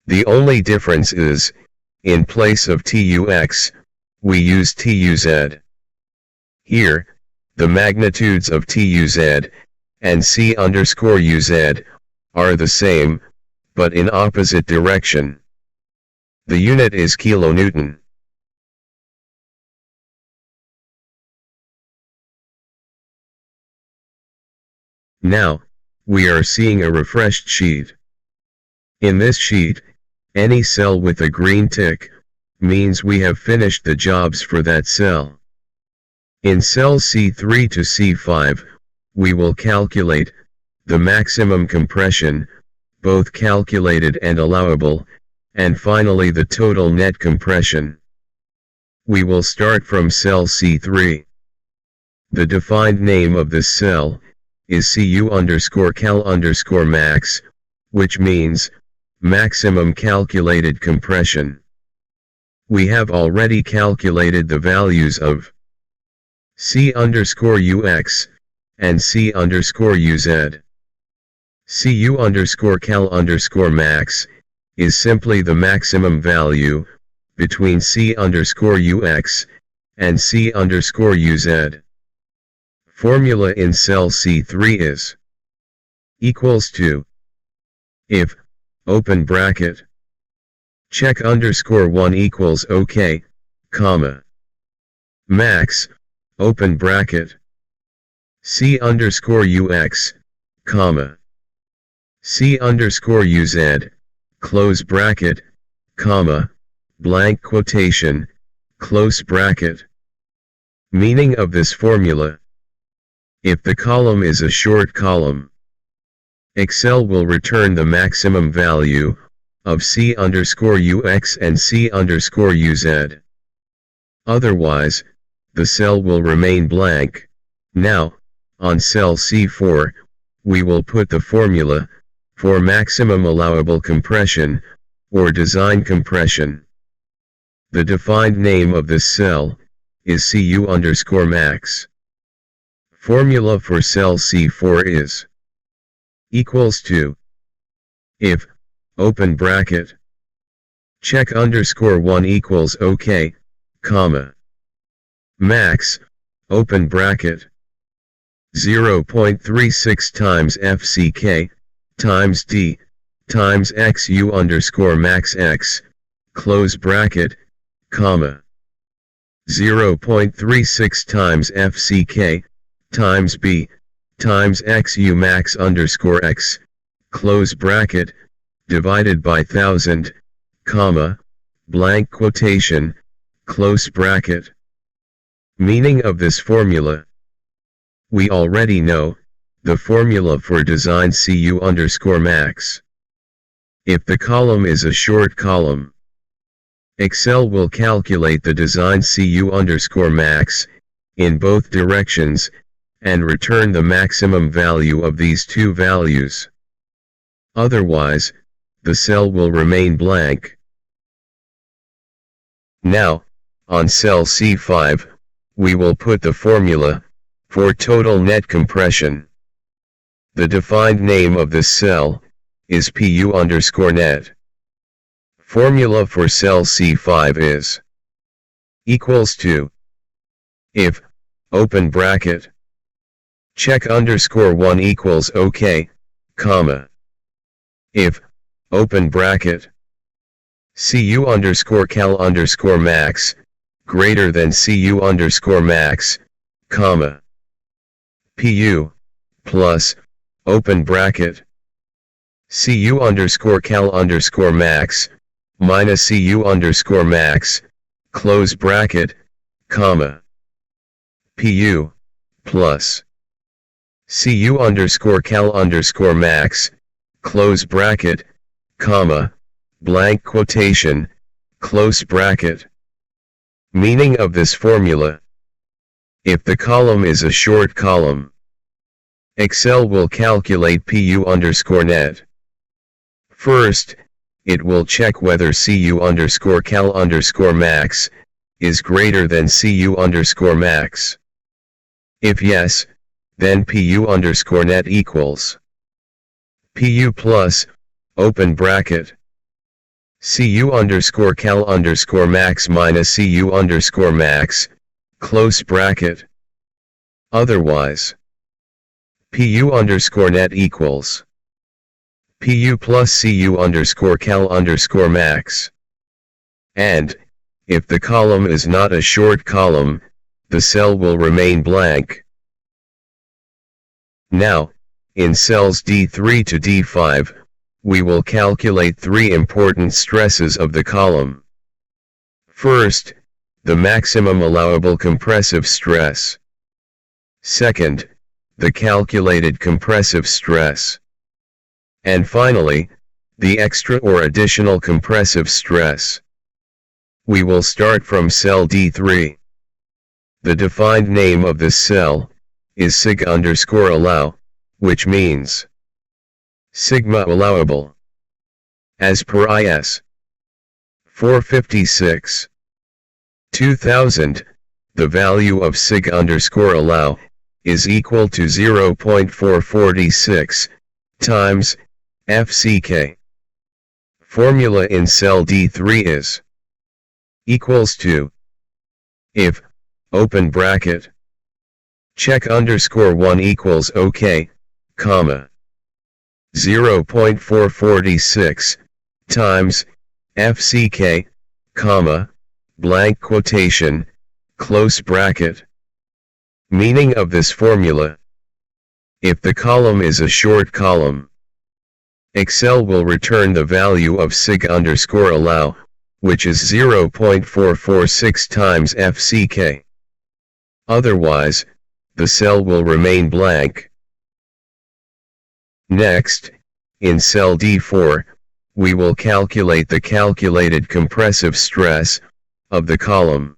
Speaker 1: The only difference is, in place of TUX, we use TUZ. Here, the magnitudes of TUZ and C_UZ are the same, but in opposite direction. The unit is kilonewton. Now, we are seeing a refreshed sheet. In this sheet, any cell with a green tick means we have finished the jobs for that cell. In cells C3 to C5, we will calculate the maximum compression, both calculated and allowable, and finally the total net compression. We will start from cell C3. The defined name of this cell is CU_cal_max, which means maximum calculated compression. We have already calculated the values of C_UX and C_UZ. CU_cal_max is simply the maximum value between C_UX and C_UZ. Formula in cell C3 is equals to, if, open bracket, check_1 equals OK, comma, max, open bracket, C_UX, comma, C_UZ, close bracket, comma, blank quotation, close bracket. Meaning of this formula: if the column is a short column, Excel will return the maximum value of C_UX and C_UZ. Otherwise, the cell will remain blank. Now, on cell C4, we will put the formula for maximum allowable compression, or design compression. The defined name of this cell is CU_max. Formula for cell C4 is equals to, if, open bracket, check_1 equals OK, comma, max, open bracket, 0.36 times FCK, times D, times XU underscore max X, close bracket, comma. 0.36 times FCK, times B, times XU max underscore X, close bracket, divided by 1000, comma, blank quotation, close bracket. Meaning of this formula. We already know the formula for design CU underscore max. If the column is a short column, Excel will calculate the design CU underscore max in both directions and return the maximum value of these two values. Otherwise, the cell will remain blank. Now, on cell C5, we will put the formula for total net compression. The defined name of this cell is PU underscore net. Formula for cell C5 is equals to, if, open bracket, check underscore 1 equals OK, comma. If, open bracket, CU underscore cal underscore max, greater than CU underscore max, comma. PU, plus, open bracket, CU underscore cal underscore max, minus CU underscore max, close bracket, comma. PU, plus, CU underscore cal underscore max, close bracket, comma, blank quotation, close bracket. Meaning of this formula. If the column is a short column, Excel will calculate PU underscore net. First, it will check whether CU underscore cal underscore max is greater than CU underscore max. If yes, then PU underscore net equals PU plus, open bracket, CU underscore cal underscore max minus CU underscore max, close bracket. Otherwise, PU underscore net equals PU plus CU underscore cal underscore max. And, if the column is not a short column, the cell will remain blank. Now, in cells D3 to D5, we will calculate three important stresses of the column. First, the maximum allowable compressive stress. Second, the calculated compressive stress. And finally, the extra or additional compressive stress. We will start from cell D3. The defined name of this cell is sig underscore allow, which means sigma allowable. As per IS 456 2000, the value of sig underscore allow is equal to 0.446 times FCK. Formula in cell D3 is equals to, if, open bracket, check underscore 1 equals OK, comma, 0.446 times FCK, comma, blank quotation, close bracket. Meaning of this formula. If the column is a short column, Excel will return the value of sig underscore allow, which is 0.446 times FCK. Otherwise, the cell will remain blank. Next, in cell D4, we will calculate the calculated compressive stress of the column.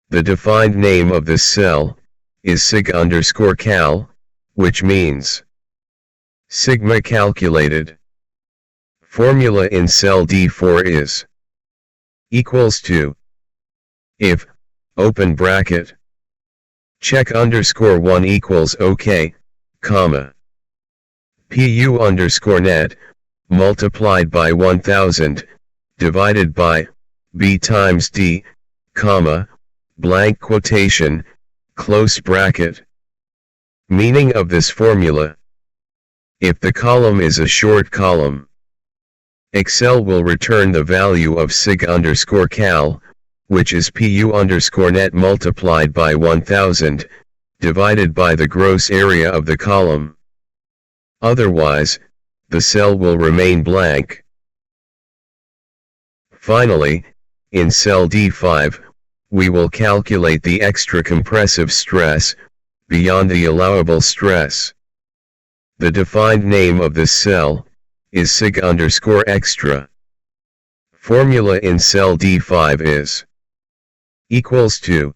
Speaker 1: The defined name of this cell is sig underscore cal, which means sigma calculated. Formula in cell D4 is equals to, if, open bracket, check underscore 1 equals OK, comma, PU underscore net, multiplied by 1000, divided by B times D, comma, blank quotation, close bracket. Meaning of this formula. If the column is a short column, Excel will return the value of sig_cal, which is pu_net multiplied by 1000, divided by the gross area of the column. Otherwise, the cell will remain blank. Finally, in cell D5, we will calculate the extra compressive stress, beyond the allowable stress. The defined name of this cell is sig_extra. Formula in cell D5 is equals to,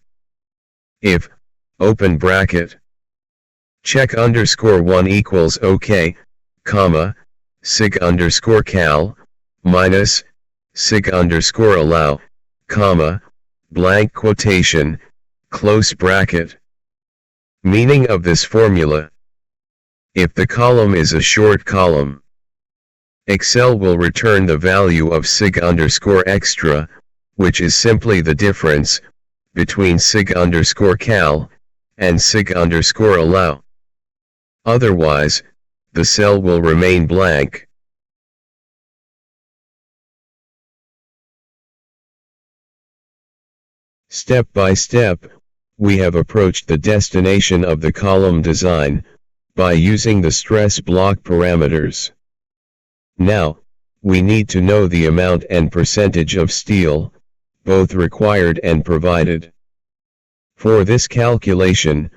Speaker 1: if, open bracket, check_1 equals OK, comma, sig_cal, minus, sig_allow, comma, blank quotation, close bracket. Meaning of this formula: if the column is a short column, Excel will return the value of sig_extra, which is simply the difference between sig_cal and sig_allow. Otherwise, the cell will remain blank. Step by step, we have approached the destination of the column design by using the stress block parameters. Now, we need to know the amount and percentage of steel, both required and provided. For this calculation,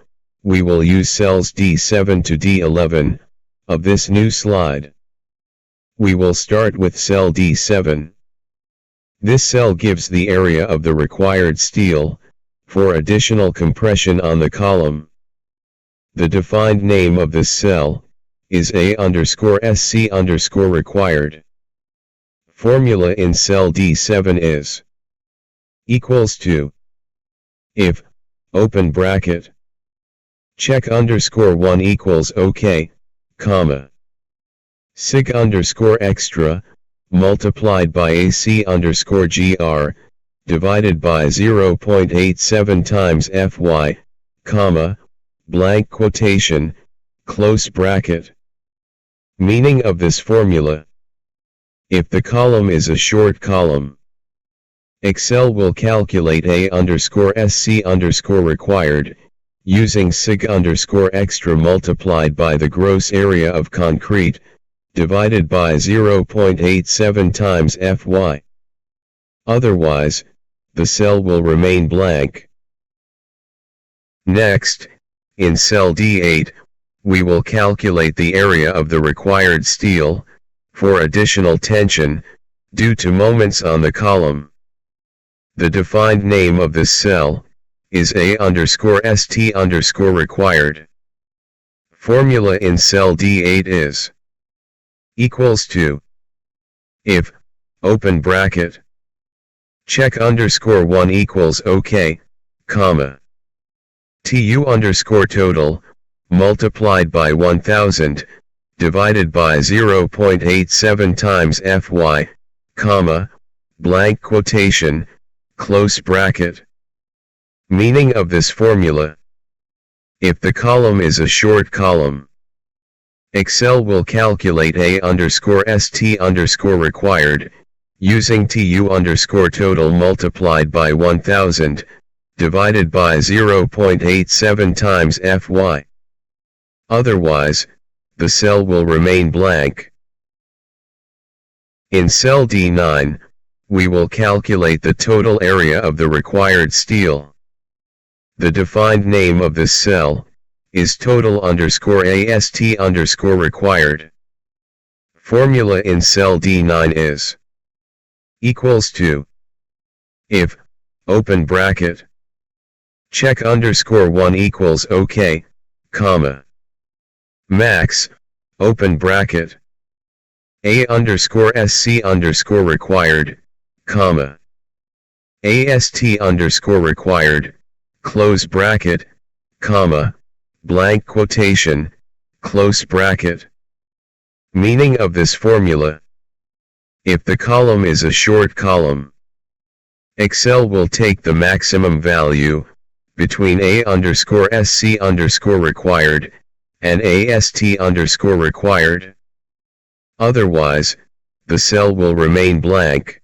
Speaker 1: we will use cells D7 to D11 of this new slide. We will start with cell D7. This cell gives the area of the required steel for additional compression on the column. The defined name of this cell is A_SC_required. Formula in cell D7 is equals to, if, open bracket, check_1 equals OK, comma, sig_extra, multiplied by AC_GR, divided by 0.87 times FY, comma, blank quotation, close bracket. Meaning of this formula: if the column is a short column, Excel will calculate A_SC_required, using sig_extra multiplied by the gross area of concrete, divided by 0.87 times Fy. Otherwise, the cell will remain blank. Next, in cell D8, we will calculate the area of the required steel for additional tension due to moments on the column. The defined name of this cell is A_ST_required. Formula in cell D8 is equals to, if, open bracket, check_1 equals OK, comma, TU_total, multiplied by 1000, divided by 0.87 times Fy, comma, blank quotation, close bracket. Meaning of this formula: if the column is a short column, Excel will calculate A_ST_required, using TU_total multiplied by 1000, divided by 0.87 times Fy. Otherwise, the cell will remain blank. In cell D9, we will calculate the total area of the required steel. The defined name of this cell is total_AST_required. Formula in cell D9 is equals to, if, open bracket, check_1 equals OK, comma, max, open bracket, A_SC_required, comma, AST_required, close bracket, comma, blank quotation, close bracket. Meaning of this formula: if the column is a short column, Excel will take the maximum value between A_SC_required and AST_required. Otherwise, the cell will remain blank.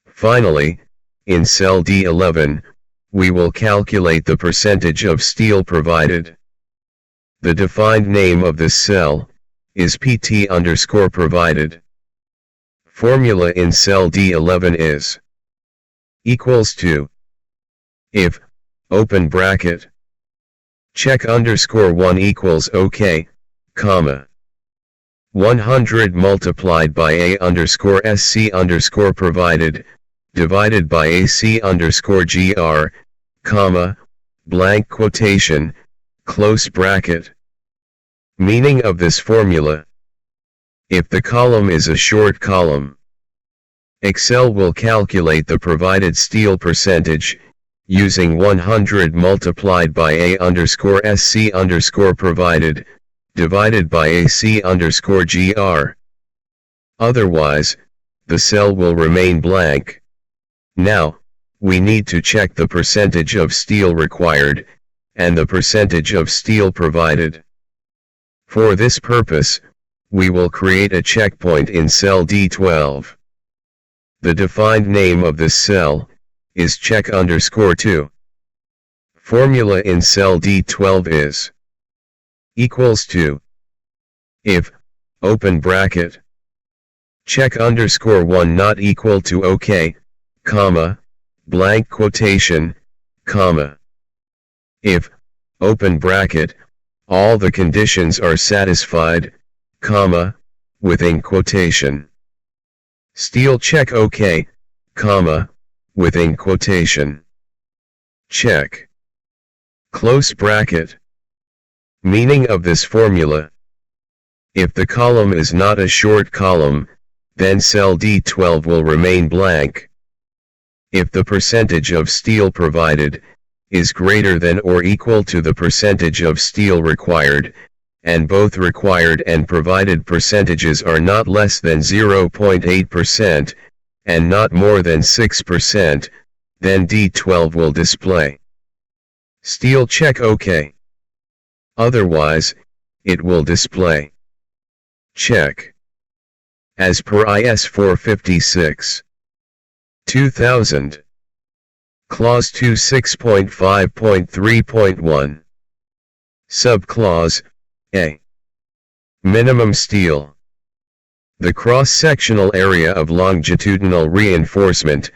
Speaker 1: Finally, in cell D11, we will calculate the percentage of steel provided. The defined name of this cell is PT_provided. Formula in cell D11 is equals to, if, open bracket, check_1 equals OK, comma, 100 multiplied by A_SC_provided, divided by AC_GR, comma, blank quotation, close bracket. Meaning of this formula: if the column is a short column, Excel will calculate the provided steel percentage, using 100 multiplied by A_SC_provided, divided by AC_GR. Otherwise, the cell will remain blank. Now, we need to check the percentage of steel required, and the percentage of steel provided. For this purpose, we will create a checkpoint in cell D12. The defined name of this cell is check_2. Formula in cell D12 is equals to, if, open bracket, check_1 not equal to OK, comma, blank quotation, comma. If, open bracket, all the conditions are satisfied, comma, within quotation. Steel check OK, comma, within quotation. Check. Close bracket. Meaning of this formula: if the column is not a short column, then cell D12 will remain blank. If the percentage of steel provided is greater than or equal to the percentage of steel required, and both required and provided percentages are not less than 0.8%, and not more than 6%, then D12 will display steel check OK. Otherwise, it will display check. As per IS 456. 2000. Clause 26.5.3.1. Subclause A. Minimum steel. The cross-sectional area of longitudinal reinforcement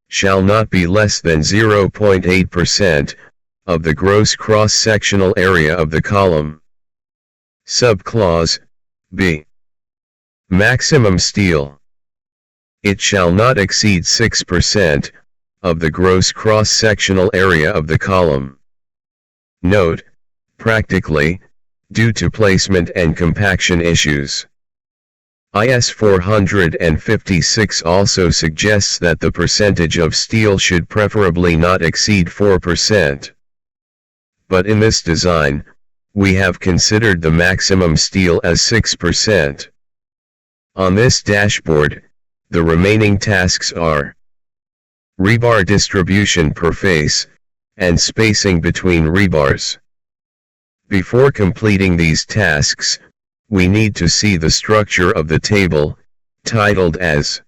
Speaker 1: shall not be less than 0.8% of the gross cross-sectional area of the column. Subclause B. Maximum steel. It shall not exceed 6% of the gross cross-sectional area of the column. Note: practically, due to placement and compaction issues, IS 456 also suggests that the percentage of steel should preferably not exceed 4%. But in this design, we have considered the maximum steel as 6%. On this dashboard, the remaining tasks are rebar distribution per face, and spacing between rebars. Before completing these tasks, we need to see the structure of the table, titled as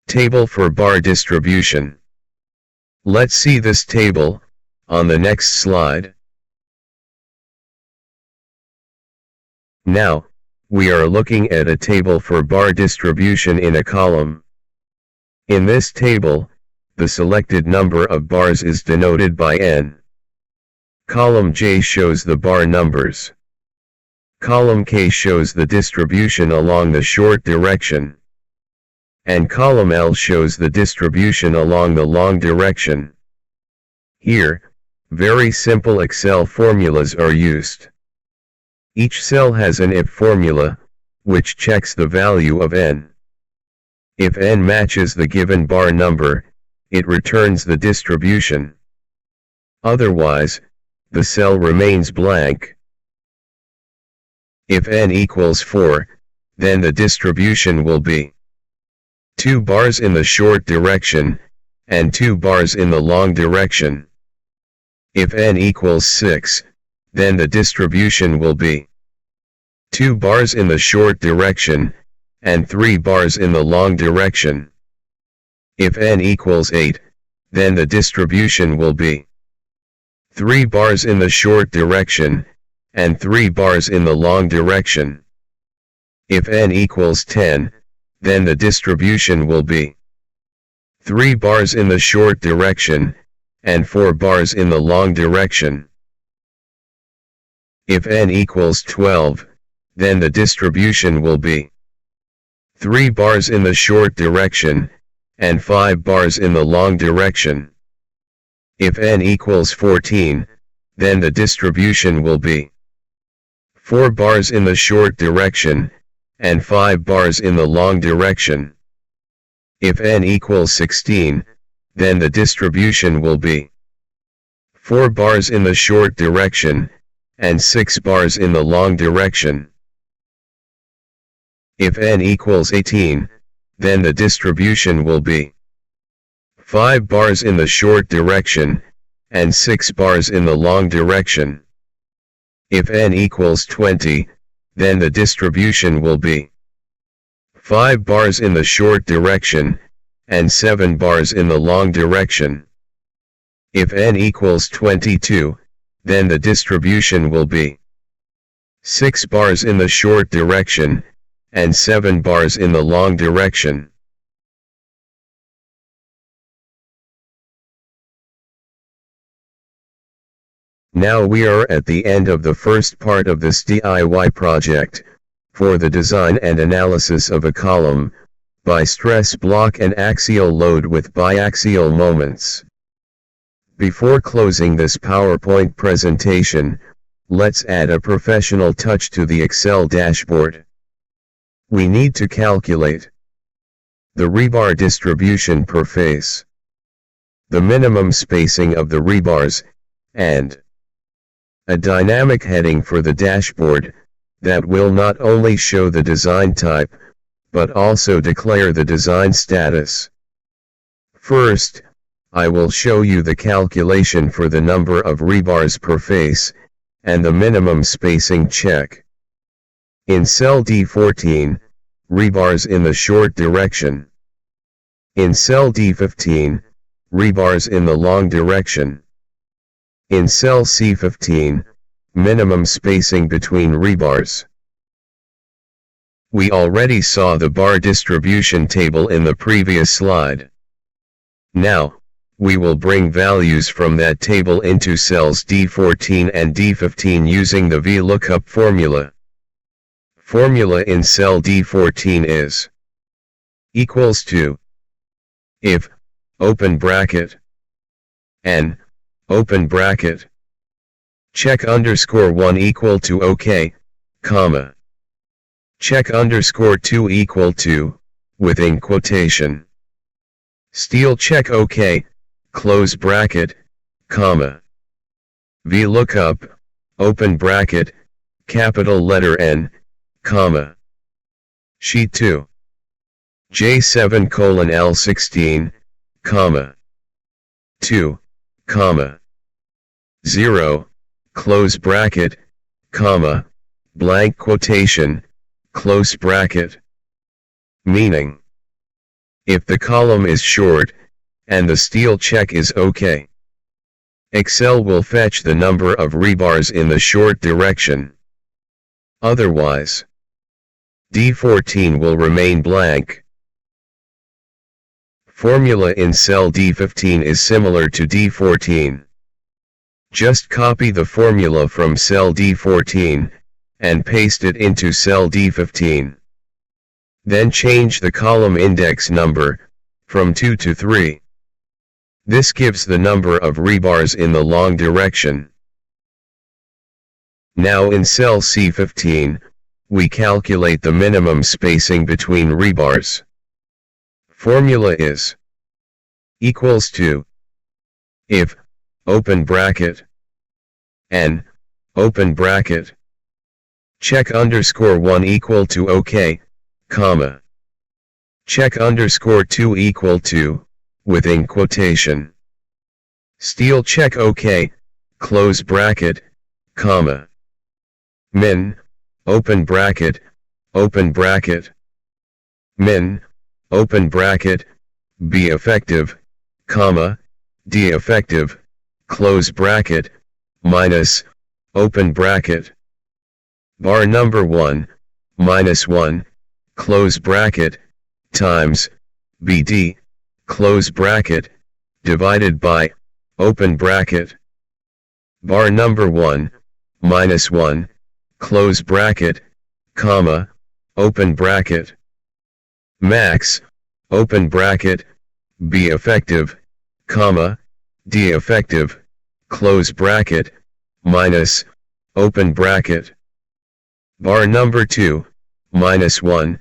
Speaker 1: Table for Bar Distribution. Let's see this table on the next slide. Now, we are looking at a table for bar distribution in a column. In this table, the selected number of bars is denoted by N. Column J shows the bar numbers. Column K shows the distribution along the short direction. And column L shows the distribution along the long direction. Here, very simple Excel formulas are used. Each cell has an if formula, which checks the value of N. If N matches the given bar number, it returns the distribution. Otherwise, the cell remains blank. If N equals 4, then the distribution will be 2 bars in the short direction, and 2 bars in the long direction. If N equals 6, then the distribution will be 2 bars in the short direction, and 3 bars in the long direction. If n equals 8, then the distribution will be 3 bars in the short direction, and 3 bars in the long direction. If n equals 10, then the distribution will be 3 bars in the short direction, and 4 bars in the long direction. If n equals 12, then the distribution will be 3 bars in the short direction, and 5 bars in the long direction. If n equals 14, then the distribution will be 4 bars in the short direction, and 5 bars in the long direction. If n equals 16, then the distribution will be 4 bars in the short direction, and 6 bars in the long direction. If n equals 18, then the distribution will be 5 bars in the short direction, and 6 bars in the long direction. If n equals 20, then the distribution will be 5 bars in the short direction, and 7 bars in the long direction. If n equals 22, then the distribution will be 6 bars in the short direction, and 7 bars in the long direction. Now we are at the end of the first part of this DIY project, for the design and analysis of a column, by stress block and axial load with biaxial moments. Before closing this PowerPoint presentation, let's add a professional touch to the Excel dashboard. We need to calculate the rebar distribution per face, the minimum spacing of the rebars, and a dynamic heading for the dashboard that will not only show the design type, but also declare the design status. First, I will show you the calculation for the number of rebars per face, and the minimum spacing check. In cell D14, rebars in the short direction. In cell D15, rebars in the long direction. In cell C15, minimum spacing between rebars. We already saw the bar distribution table in the previous slide. Now, we will bring values from that table into cells D14 and D15 using the VLOOKUP formula. Formula in cell D14 is equals to if, open bracket, n, open bracket, check underscore 1 equal to OK, comma, check underscore 2 equal to, within quotation, steel check OK, close bracket, comma, VLOOKUP, open bracket, capital letter N, comma, sheet 2, J7 colon L16, comma, 2, comma, 0, close bracket, comma, blank quotation, close bracket. Meaning, if the column is short, and the steel check is OK, Excel will fetch the number of rebars in the short direction. Otherwise, D14 will remain blank. Formula in cell D15 is similar to D14. Just copy the formula from cell D14, and paste it into cell D15. Then change the column index number, from 2 to 3. This gives the number of rebars in the long direction. Now in cell C15, we calculate the minimum spacing between rebars. Formula is equals to if, open bracket, n, open bracket, check underscore 1 equal to OK, comma, check underscore 2 equal to, within quotation, steel check OK, close bracket, comma, min, open bracket, min, open bracket, B effective, comma, D effective, close bracket, minus, open bracket. Bar number 1, minus 1, close bracket, times, BD, close bracket, divided by, open bracket. Bar number 1, minus 1, close bracket, comma, open bracket. Max, open bracket, B effective, comma, D effective, close bracket, minus, open bracket. Bar number 2, minus 1,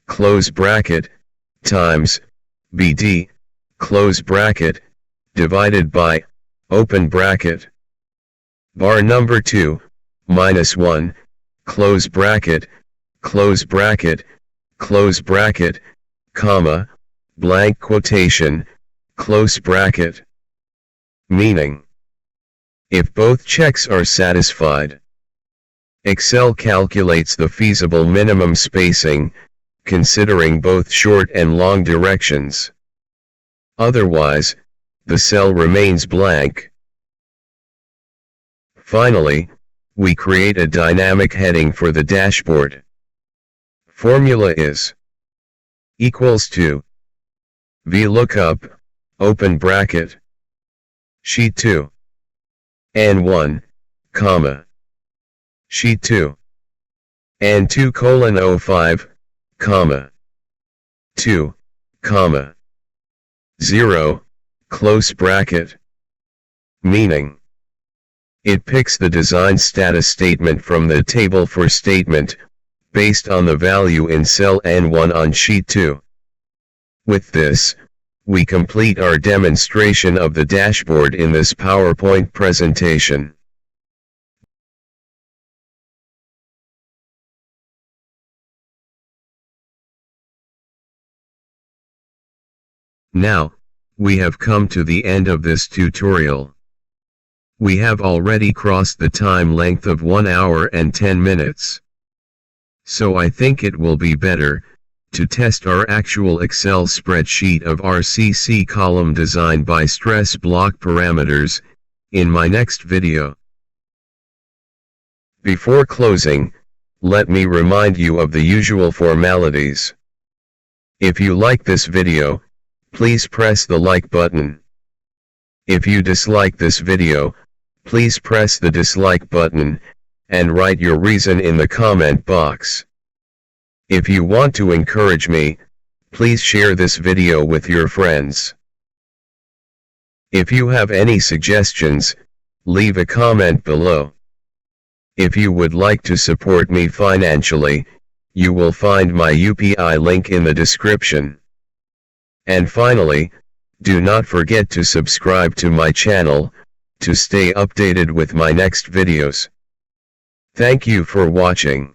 Speaker 1: close bracket, times, BD, close bracket, divided by, open bracket. Bar number 2, minus 1, close bracket, comma, blank quotation, close bracket. Meaning: if both checks are satisfied, Excel calculates the feasible minimum spacing, considering both short and long directions. Otherwise, the cell remains blank. Finally, we create a dynamic heading for the dashboard. Formula is equals to VLOOKUP, open bracket, sheet 2, N1, comma, sheet 2, N2:05, comma, 2, comma, 0, close bracket. Meaning: it picks the design status statement from the table for statement, based on the value in cell N1 on sheet 2. With this, we complete our demonstration of the dashboard in this PowerPoint presentation. Now, we have come to the end of this tutorial. We have already crossed the time length of 1 hour and 10 minutes. So I think it will be better to test our actual Excel spreadsheet of RCC column design by stress block parameters in my next video. Before closing, let me remind you of the usual formalities. If you like this video, please press the like button. If you dislike this video, please press the dislike button, and write your reason in the comment box. If you want to encourage me, please share this video with your friends. If you have any suggestions, leave a comment below. If you would like to support me financially, you will find my UPI link in the description. And finally, do not forget to subscribe to my channel, to stay updated with my next videos. Thank you for watching.